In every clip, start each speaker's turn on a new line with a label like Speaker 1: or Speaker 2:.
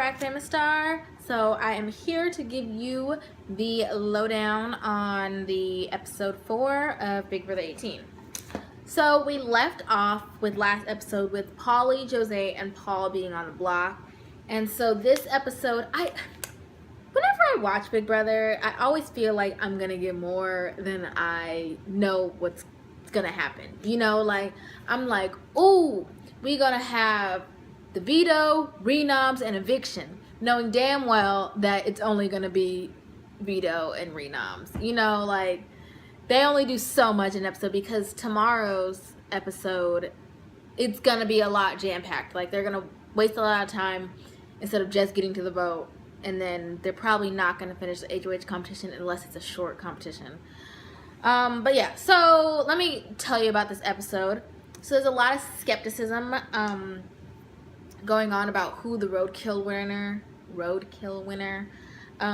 Speaker 1: Crack Famous Star. So I am here to give you the lowdown on the episode 4 of Big Brother 18. So we left off with last episode with Polly, Jose, and Paul being on the block. And so this episode, whenever I watch Big Brother, I always feel like I'm gonna get more than I know what's gonna happen. You know, like I'm like, ooh, we gonna have the veto, renoms, and eviction, knowing damn well that it's only gonna be veto and renoms. You know, like they only do so much in an episode because tomorrow's episode, it's gonna be a lot jam-packed. Like they're gonna waste a lot of time instead of just getting to the vote, and then they're probably not gonna finish the HOH competition unless it's a short competition. But yeah, so let me tell you about this episode. So there's a lot of skepticism going on about who the roadkill winner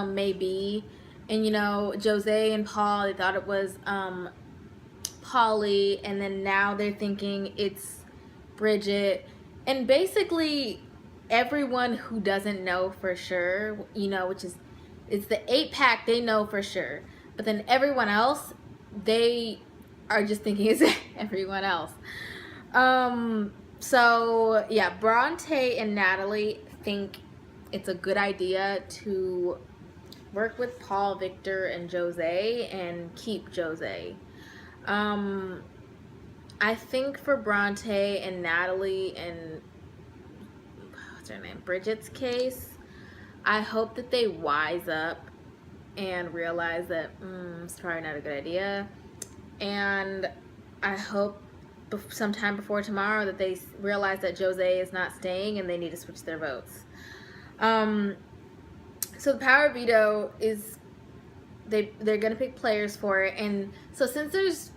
Speaker 1: may be. And you know, Jose and Paul, they thought it was Polly, and then now they're thinking it's Bridget. And basically everyone who doesn't know for sure, you know, which is, it's the 8-pack, they know for sure. But then everyone else, they are just thinking it's everyone else. So yeah, Bronte and Natalie think it's a good idea to work with Paul, Victor, and Jose and keep Jose. I think for Bronte and Natalie and what's her name, Bridget's case, I hope that they wise up and realize that it's probably not a good idea. And I hope sometime before tomorrow that they realize that Jose is not staying and they need to switch their votes. So the power of veto is they're gonna pick players for it, and so since there's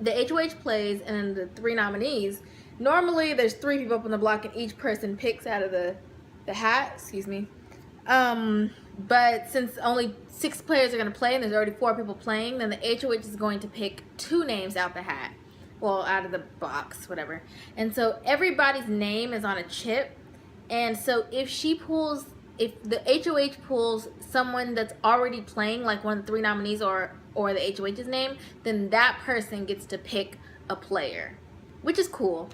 Speaker 1: the HOH plays and the 3 nominees, normally there's 3 people up on the block and each person picks out of the hat, excuse me. But since only 6 players are gonna play and there's already 4 people playing, then the HOH is going to pick 2 names out the hat. Well, out of the box, whatever. And so everybody's name is on a chip. And so if the HOH pulls someone that's already playing, like one of the 3 nominees or the HOH's name, then that person gets to pick a player, which is cool.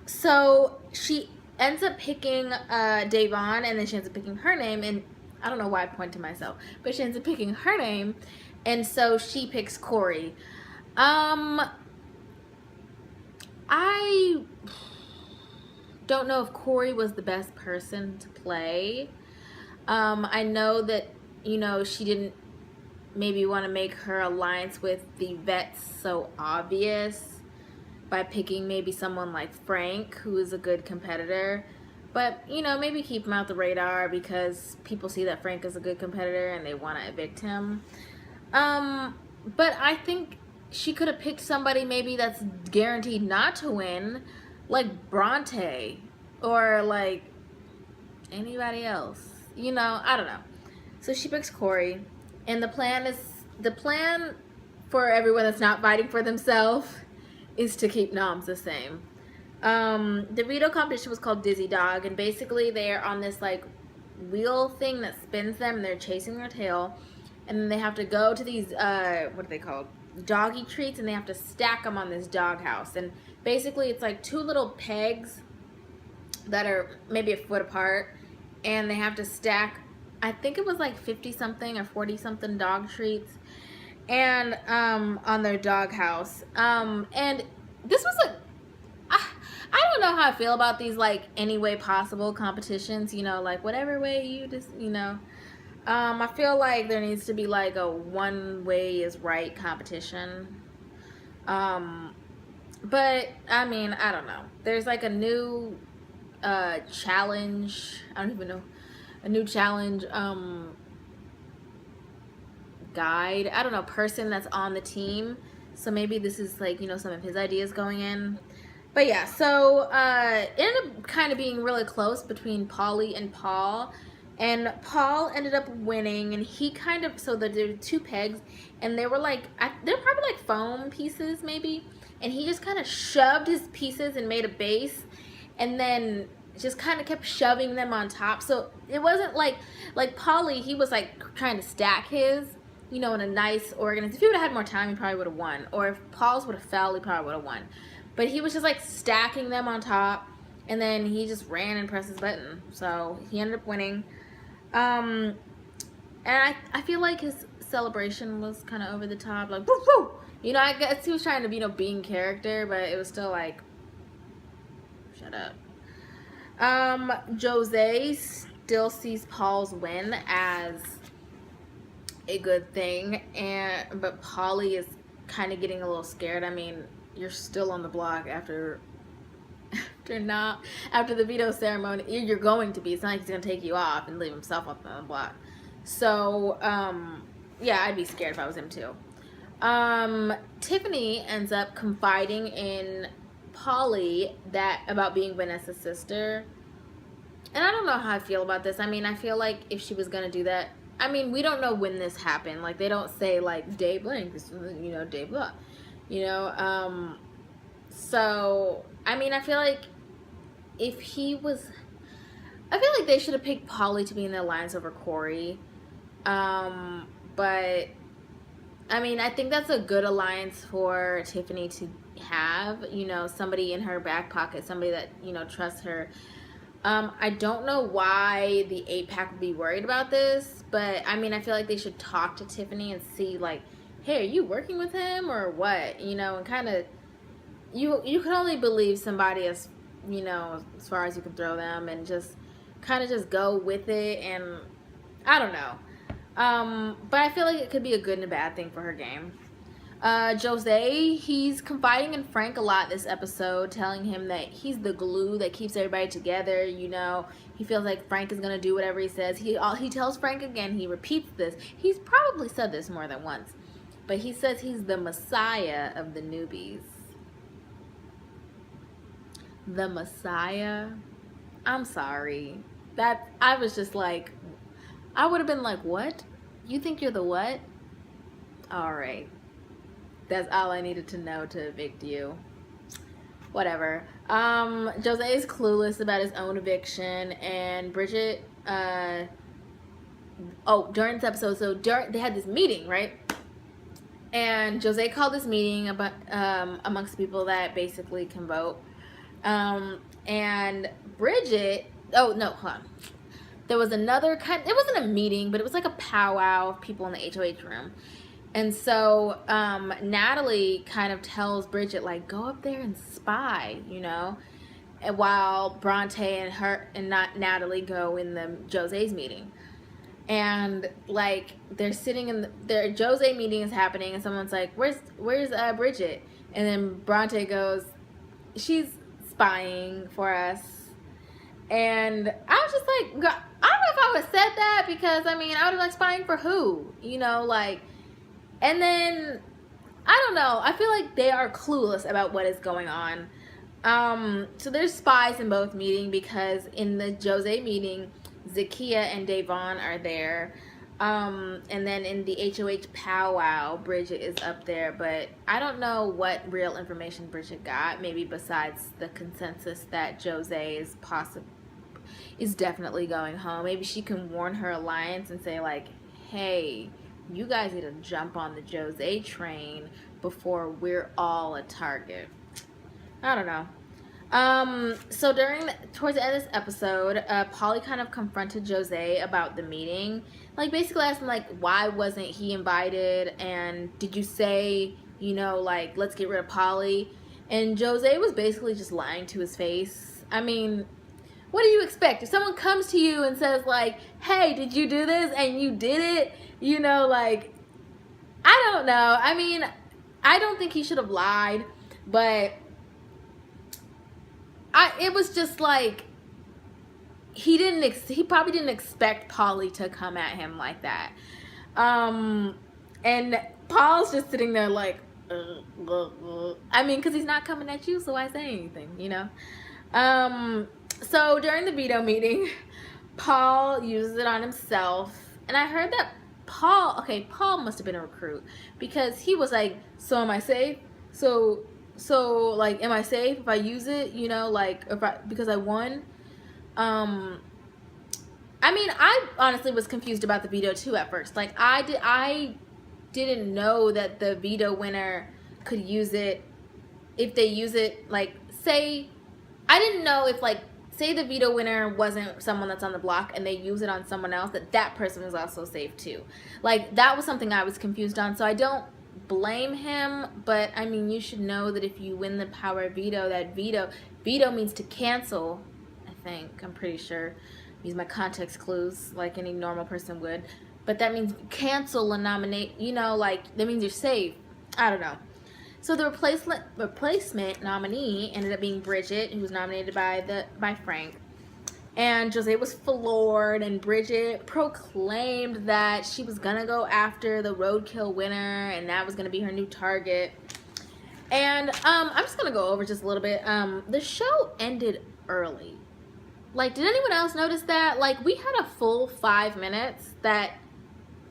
Speaker 1: So she ends up picking Davon, and then she ends up picking her name, and I don't know why I point to myself, but she ends up picking her name, and so she picks Corey. I don't know if Corey was the best person to play. I know that, you know, she didn't maybe want to make her alliance with the vets so obvious by picking maybe someone like Frank, who is a good competitor. But, you know, maybe keep him out the radar because people see that Frank is a good competitor and they want to evict him. But I think she could have picked somebody maybe that's guaranteed not to win, like Bronte or like anybody else. You know, I don't know. So she picks Corey, and the plan for everyone that's not fighting for themselves is to keep noms the same. The veto competition was called Dizzy Dog, and basically they're on this like wheel thing that spins them, and they're chasing their tail, and then they have to go to these what are they called, doggy treats, and they have to stack them on this doghouse. And basically it's like 2 little pegs that are maybe a foot apart, and they have to stack, I think it was like 50 something or 40 something dog treats and on their doghouse. And this was I don't know how I feel about these like any way possible competitions, you know, like whatever way you just, you know. I feel like there needs to be like a one way is right competition. But I mean, I don't know. There's like a new challenge. I don't even know. A new challenge guide. I don't know, person that's on the team. So maybe this is like, you know, some of his ideas going in. But yeah, so it ended up kind of being really close between Polly and Paul. And Paul ended up winning, and he kind of, so there were 2 pegs, and they were like, they're probably like foam pieces maybe, and he just kind of shoved his pieces and made a base, and then just kind of kept shoving them on top. So it wasn't like Paulie, he was like trying to stack his, you know, in a nice organized. If he would have had more time, he probably would have won. Or if Paul's would have fell, he probably would have won. But he was just like stacking them on top, and then he just ran and pressed his button. So he ended up winning. And I feel like his celebration was kind of over the top, like woo woo. You know, I guess he was trying to, you know, be in character, but it was still like, shut up. Jose still sees Paul's win as a good thing, but Paulie is kind of getting a little scared. I mean, you're still on the block after the veto ceremony. You're going to be. It's not like he's gonna take you off and leave himself up on the block. So, yeah, I'd be scared if I was him too. Tiffany ends up confiding in Paulie about being Vanessa's sister. And I don't know how I feel about this. I mean, I feel like if she was gonna do that, I mean, we don't know when this happened. Like, they don't say, like, day blank, you know, day blah. You know, so, I mean, I feel like if he was, I feel like they should have picked Paulie to be in the alliance over Corey. But, I mean, I think that's a good alliance for Tiffany to have, you know, somebody in her back pocket, somebody that, you know, trusts her. I don't know why the 8-pack would be worried about this, but, I mean, I feel like they should talk to Tiffany and see, like, hey, are you working with him or what? You know, and kind of, you can only believe somebody as, you know, as far as you can throw them, and just kind of just go with it, and I don't know. But I feel like it could be a good and a bad thing for her game. Jose, he's confiding in Frank a lot this episode, telling him that he's the glue that keeps everybody together, you know. He feels like Frank is going to do whatever he says. He tells Frank again, he repeats this. He's probably said this more than once. But he says he's the Messiah of the newbies. The Messiah? I'm sorry. That, I was just like, I would have been like, what? You think you're the what? Alright. That's all I needed to know to evict you. Whatever. Jose is clueless about his own eviction, and Bridget, during this episode, so they had this meeting, right? And Jose called this meeting about, amongst the people that basically can vote. And Bridget, oh no, hold on. There was another it wasn't a meeting, but it was like a powwow of people in the HOH room. And so Natalie kind of tells Bridget, like, go up there and spy, you know, and while Bronte and Natalie go in the Jose's meeting. And like they're sitting in their Jose meeting is happening, and someone's like, where's Bridget? And then Bronte goes, she's spying for us. And I was just like, I don't know if I would have said that, because I mean, I would have like, spying for who, you know, like. And then, I don't know, I feel like they are clueless about what is going on. So there's spies in both meetings, because in the Jose meeting, Zakiya and Davon are there. And then in the HOH powwow, Bridget is up there. But I don't know what real information Bridget got, maybe besides the consensus that Jose is definitely going home. Maybe she can warn her alliance and say, like, hey, you guys need to jump on the Jose train before we're all a target. I don't know. So towards the end of this episode, Paulie kind of confronted Jose about the meeting. Like, basically asked him, like, why wasn't he invited? And did you say, you know, like, let's get rid of Paulie? And Jose was basically just lying to his face. I mean, what do you expect? If someone comes to you and says, like, hey, did you do this? And you did it, you know, like, I don't know. I mean, I don't think he should have lied, but it was just like, he probably didn't expect Paulie to come at him like that. And Paul's just sitting there like, I mean, because he's not coming at you, so why say anything, you know? So during the veto meeting, Paul uses it on himself. And I heard that Paul must have been a recruit, because he was like, so am I safe? So like, am I safe if I use it? You know, like, because I won? I mean, I honestly was confused about the veto too at first. Like, I didn't know that the veto winner could use it if they use it, like, say, I didn't know if, like, say the veto winner wasn't someone that's on the block and they use it on someone else, that person was also safe too. Like, that was something I was confused on. So I don't blame him, but I mean, you should know that if you win the power of veto, that veto means to cancel. I think, I'm pretty sure, use my context clues like any normal person would, but that means cancel a nominate, you know, like, that means you're safe. I don't know. So the replacement nominee ended up being Bridget, who was nominated by Frank. And Jose was floored, and Bridget proclaimed that she was gonna go after the roadkill winner, and that was gonna be her new target. And I'm just gonna go over just a little bit. The show ended early. Like, did anyone else notice that? Like, we had a full 5 minutes that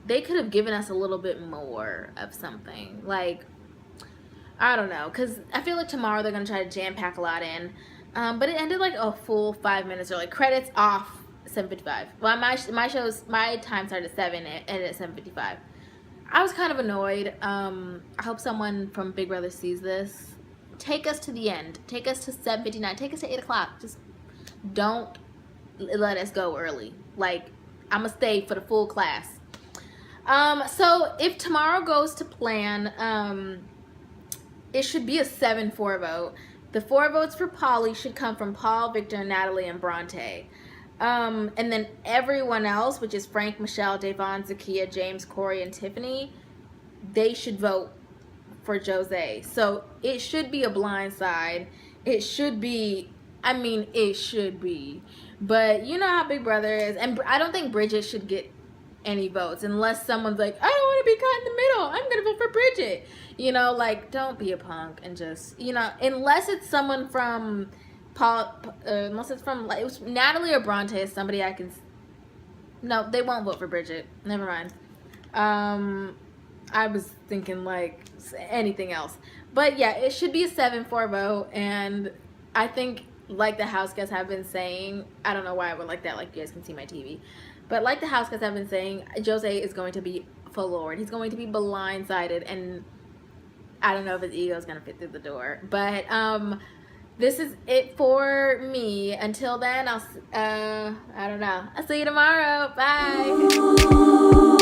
Speaker 1: they could have given us a little bit more of something. Like, I don't know, because I feel like tomorrow they're going to try to jam-pack a lot in. But it ended like a full 5 minutes, or like credits off 7:55. Well, my time started at 7, it ended at 7:55. I was kind of annoyed. I hope someone from Big Brother sees this. Take us to the end. Take us to 7:59. Take us to 8 o'clock. Just don't let us go early. Like, I'm going to stay for the full class. So if tomorrow goes to plan, it should be a 7-4 vote. The 4 votes for Polly should come from Paul, Victor, Natalie, and Bronte. And then everyone else, which is Frank, Michelle, Davon, Zakia, James, Corey, and Tiffany, they should vote for Jose. So it should be a blind side. It should be, I mean, it should be. But you know how Big Brother is. And I don't think Bridget should get any votes unless someone's like, I don't want to be caught in the middle, I'm gonna vote for Bridget, you know. Like, don't be a punk and just, you know, unless it's someone from unless it's from, like, it was Natalie or Bronte is somebody I can, no, they won't vote for Bridget, never mind. I was thinking like anything else, but yeah, it should be a 7-4 vote. And I think, like the house guests have been saying, I don't know why I would like that, like you guys can see my TV, but like the house guests have been saying, Jose is going to be floored. He's going to be blindsided, and I don't know if his ego is going to fit through the door. But this is it for me. Until then, I don't know. I'll see you tomorrow. Bye.